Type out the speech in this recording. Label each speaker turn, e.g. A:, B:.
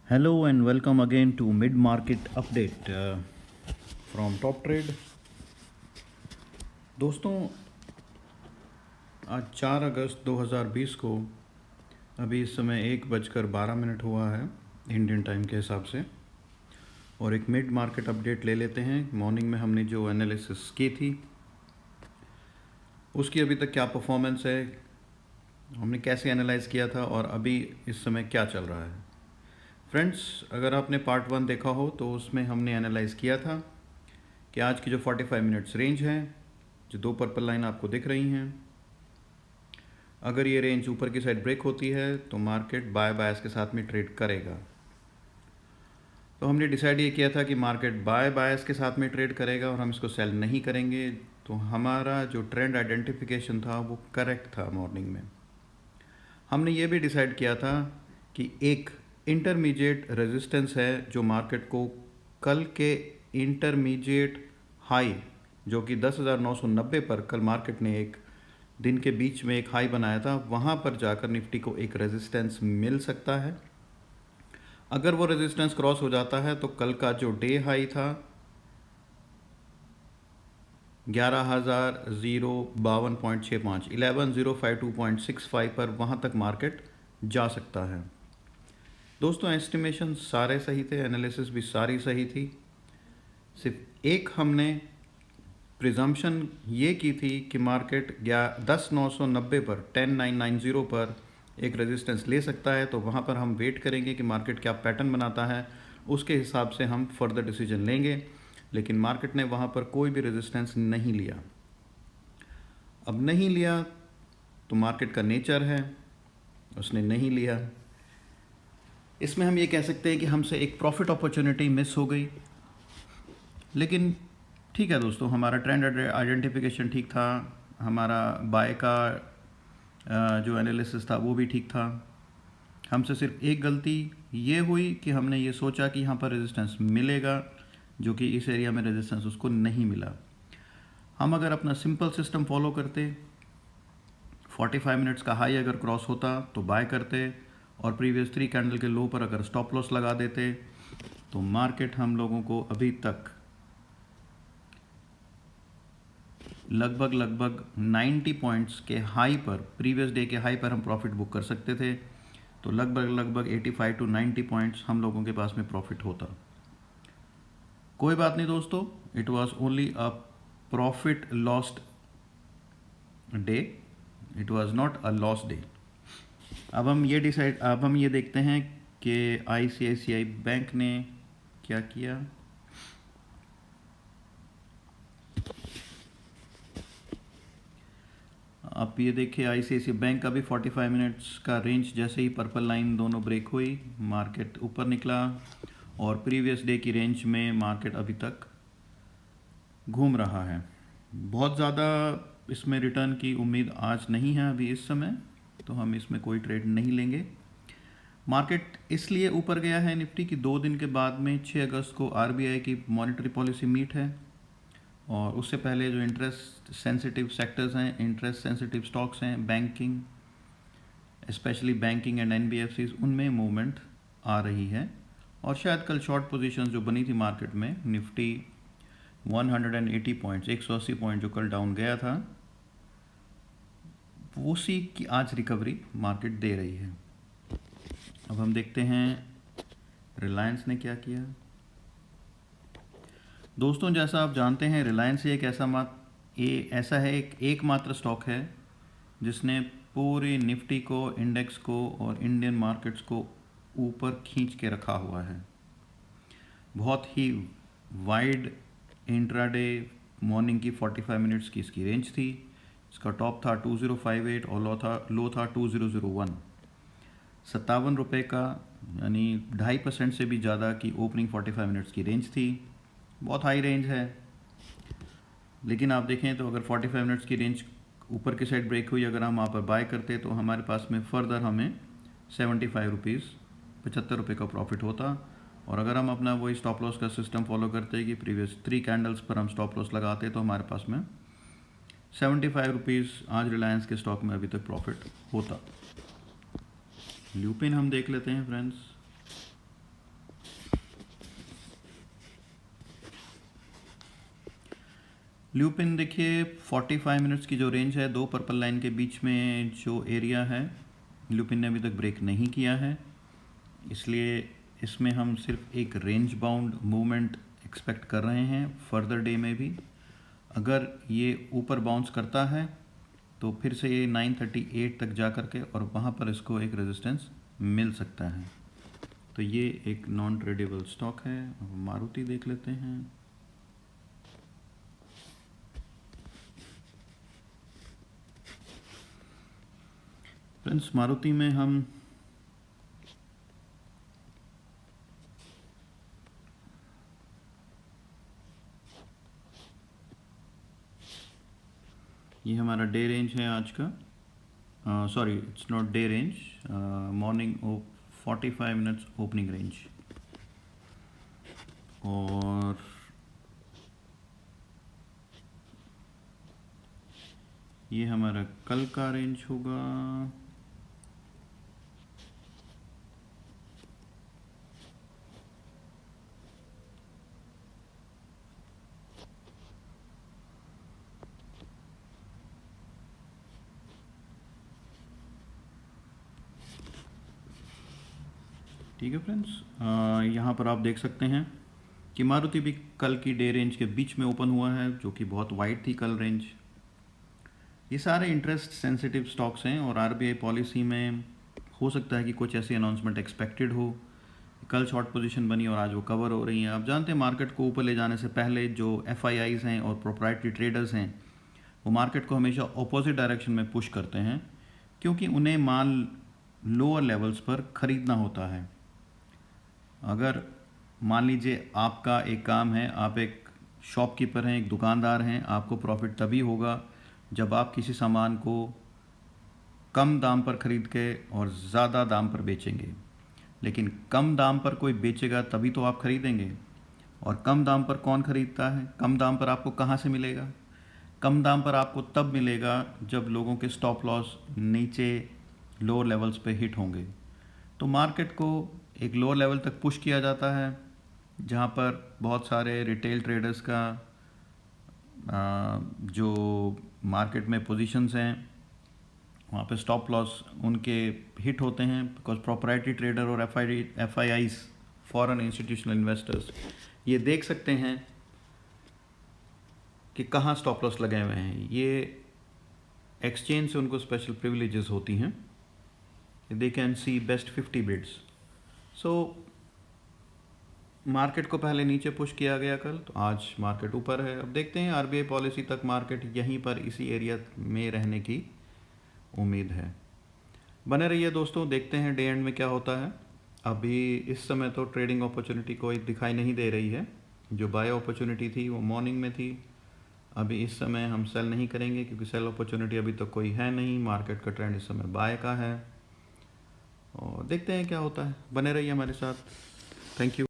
A: Hello and welcome again to Mid Market Update from Top Trade। दोस्तों, आज 4 अगस्त 2020 को अभी इस समय 1:12 हुआ है इंडियन टाइम के हिसाब से, और एक मिड मार्केट अपडेट ले लेते हैं। मॉर्निंग में हमने जो एनालिसिस की थी उसकी अभी तक क्या परफॉर्मेंस है, हमने कैसे एनालाइज किया था और अभी इस समय क्या चल रहा है। फ्रेंड्स, अगर आपने पार्ट 1 देखा हो तो उसमें हमने एनालाइज किया था कि आज की जो 45 मिनट्स रेंज है, जो दो पर्पल लाइन आपको दिख रही हैं, अगर ये रेंज ऊपर की साइड ब्रेक होती है तो मार्केट बाय बायस के साथ में ट्रेड करेगा। तो हमने डिसाइड ये किया था कि मार्केट बाय बायस के साथ में ट्रेड करेगा और हम इसको सेल नहीं करेंगे। तो हमारा जो ट्रेंड आइडेंटिफिकेशन था वो करेक्ट था। मॉर्निंग में हमने ये भी डिसाइड किया था कि एक इंटरमीडिएट रेजिस्टेंस है जो मार्केट को कल के इंटरमीडिएट हाई, जो कि 10,990 पर कल मार्केट ने एक दिन के बीच में एक हाई बनाया था, वहाँ पर जाकर निफ्टी को एक रेजिस्टेंस मिल सकता है। अगर वो रेजिस्टेंस क्रॉस हो जाता है तो कल का जो डे हाई था 11,052.65 11,052.65 पर, वहाँ तक मार्केट जा सकता है। दोस्तों, एस्टिमेशन सारे सही थे, एनालिसिस भी सारी सही थी। सिर्फ एक हमने प्रिजम्पशन ये की थी कि मार्केट 10,990 पर 10,990 पर एक रेजिस्टेंस ले सकता है। तो वहाँ पर हम वेट करेंगे कि मार्केट क्या पैटर्न बनाता है, उसके हिसाब से हम फर्दर डिसीजन लेंगे। लेकिन मार्केट ने वहाँ पर कोई भी रेजिस्टेंस नहीं लिया। अब नहीं लिया तो मार्केट का नेचर है, उसने नहीं लिया। इसमें हम ये कह सकते हैं कि हमसे एक प्रॉफिट अपॉर्चुनिटी मिस हो गई। लेकिन ठीक है दोस्तों, हमारा ट्रेंड आइडेंटिफिकेशन ठीक था, हमारा बाय का जो एनालिसिस था वो भी ठीक था। हमसे सिर्फ एक गलती ये हुई कि हमने ये सोचा कि यहाँ पर रेजिस्टेंस मिलेगा, जो कि इस एरिया में रेजिस्टेंस उसको नहीं मिला। हम अगर अपना सिंपल सिस्टम फॉलो करते, 45 मिनट्स का हाई अगर क्रॉस होता तो बाय करते, और प्रीवियस 3 कैंडल के लो पर अगर स्टॉप लॉस लगा देते, तो मार्केट हम लोगों को अभी तक लगभग 90 पॉइंट्स के हाई पर, प्रीवियस डे के हाई पर हम प्रॉफिट बुक कर सकते थे। तो लगभग 85 टू 90 पॉइंट्स हम लोगों के पास में प्रॉफिट होता। कोई बात नहीं दोस्तों, it was only a profit lost day, it was not a loss day. अब हम ये देखते हैं कि ICICI बैंक ने क्या किया। आप ये देखिए, ICICI बैंक का भी 45 मिनट्स का रेंज जैसे ही पर्पल लाइन दोनों ब्रेक हुई, मार्केट ऊपर निकला, और प्रीवियस डे की रेंज में मार्केट अभी तक घूम रहा है। बहुत ज़्यादा इसमें रिटर्न की उम्मीद आज नहीं है अभी इस समय, तो हम इसमें कोई ट्रेड नहीं लेंगे। मार्केट इसलिए ऊपर गया है निफ्टी की 2 दिन के बाद में 6 अगस्त को RBI की मॉनेटरी पॉलिसी मीट है, और उससे पहले जो इंटरेस्ट सेंसिटिव सेक्टर्स हैं, इंटरेस्ट सेंसिटिव स्टॉक्स हैं, banking, specially banking and NBFCs, उनमें मूवमेंट आ रही है। और शायद कल शॉर्ट पोजीशंस जो बनी थी मार्केट में, निफ्टी 180 पॉइंट्स, 180 पॉइंट जो कल डाउन गया था, उसी की आज रिकवरी मार्केट दे रही है। अब हम देखते हैं रिलायंस ने क्या किया। दोस्तों, जैसा आप जानते हैं, रिलायंस एक ऐसा है, एकमात्र स्टॉक है जिसने पूरी निफ्टी को, इंडेक्स को और इंडियन मार्केट्स को ऊपर खींच के रखा हुआ है। बहुत ही वाइड इंट्राडे मॉर्निंग की 45 मिनट्स की इसकी रेंज थी। इसका टॉप था 2058 और लो था 2001। 57 रुपये का, यानी 2.5% से भी ज़्यादा की ओपनिंग 45 मिनट्स की रेंज थी। बहुत हाई रेंज है। लेकिन आप देखें तो अगर 45 मिनट्स की रेंज ऊपर की साइड ब्रेक हुई, अगर हम वहाँ पर बाय करते तो हमारे पास में फर्दर हमें 75 रुपीज़, 75 रुपये का प्रॉफिट होता। और अगर हम अपना वही स्टॉप लॉस का सिस्टम फॉलो करते कि प्रीवियस 3 कैंडल्स पर हम स्टॉप लॉस लगाते, तो हमारे पास में 75 रुपीज़ आज रिलायंस के स्टॉक में अभी तक प्रॉफिट होता। ल्यूपिन हम देख लेते हैं फ्रेंड्स। ल्यूपिन देखिए 45 मिनट्स की जो रेंज है, दो पर्पल लाइन के बीच में जो एरिया है, ल्यूपिन ने अभी तक ब्रेक नहीं किया है, इसलिए इसमें हम सिर्फ एक रेंज बाउंड मूवमेंट एक्सपेक्ट कर रहे हैं फर्दर डे में भी। अगर ये ऊपर बाउंस करता है तो फिर से ये 938 तक जा करके और वहाँ पर इसको एक रेजिस्टेंस मिल सकता है। तो ये एक नॉन ट्रेडेबल स्टॉक है। अब मारुति देख लेते हैं। फ्रेंड्स, मारुति में हम ये हमारा डे रेंज है आज का, sorry it's not day range, morning 45 minutes opening range, और ये हमारा कल का रेंज होगा। ठीक है फ्रेंड्स, यहाँ पर आप देख सकते हैं कि मारुति भी कल की डे रेंज के बीच में ओपन हुआ है, जो कि बहुत वाइड थी कल रेंज। ये सारे इंटरेस्ट सेंसिटिव स्टॉक्स हैं और आरबीआई पॉलिसी में हो सकता है कि कुछ ऐसी अनाउंसमेंट एक्सपेक्टेड हो। कल शॉर्ट पोजीशन बनी और आज वो कवर हो रही हैं। आप जानते हैं मार्केट को ऊपर ले जाने से पहले जो एफआईआईज हैं और प्रोप्राइटरी ट्रेडर्स हैं, वो मार्केट को हमेशा ऑपोजिट डायरेक्शन में पुश करते हैं, क्योंकि उन्हें माल लोअर लेवल्स पर ख़रीदना होता है। अगर मान लीजिए आपका एक काम है, आप एक शॉपकीपर हैं, एक दुकानदार हैं, आपको प्रॉफिट तभी होगा जब आप किसी सामान को कम दाम पर ख़रीद के और ज़्यादा दाम पर बेचेंगे। लेकिन कम दाम पर कोई बेचेगा तभी तो आप ख़रीदेंगे, और कम दाम पर कौन ख़रीदता है? कम दाम पर आपको कहाँ से मिलेगा? कम दाम पर आपको तब मिलेगा जब लोगों के स्टॉप लॉस नीचे लोअर लेवल्स पे हिट होंगे। तो मार्केट को एक लोअर लेवल तक पुश किया जाता है, जहाँ पर बहुत सारे रिटेल ट्रेडर्स का जो मार्केट में पोजीशंस हैं, वहाँ पे स्टॉप लॉस उनके हिट होते हैं, बिकॉज प्रोप्राइटरी ट्रेडर और एफआईआईज फॉरेन इंस्टीट्यूशनल इन्वेस्टर्स ये देख सकते हैं कि कहाँ स्टॉप लॉस लगे हुए हैं। ये एक्सचेंज से उनको स्पेशल प्रिविलेजेस होती हैं, they can see best 50 bids. So market को पहले नीचे पुश किया गया कल, तो आज मार्केट ऊपर है। अब देखते हैं आरबीआई पॉलिसी तक मार्केट यहीं पर इसी एरिया में रहने की उम्मीद है। बने रहिए दोस्तों, देखते हैं डे एंड में क्या होता है। अभी इस समय तो ट्रेडिंग अपॉर्चुनिटी कोई दिखाई नहीं दे रही है। जो बाय अपॉर्चुनिटी थी वो मॉर्निंग में थी। अभी इस समय हम सेल नहीं करेंगे क्योंकि सेल अपॉर्चुनिटी अभी तक कोई है नहीं। मार्केट का ट्रेंड इस समय बाय का है और देखते हैं क्या होता है। बने रहिए हमारे साथ। Thank you.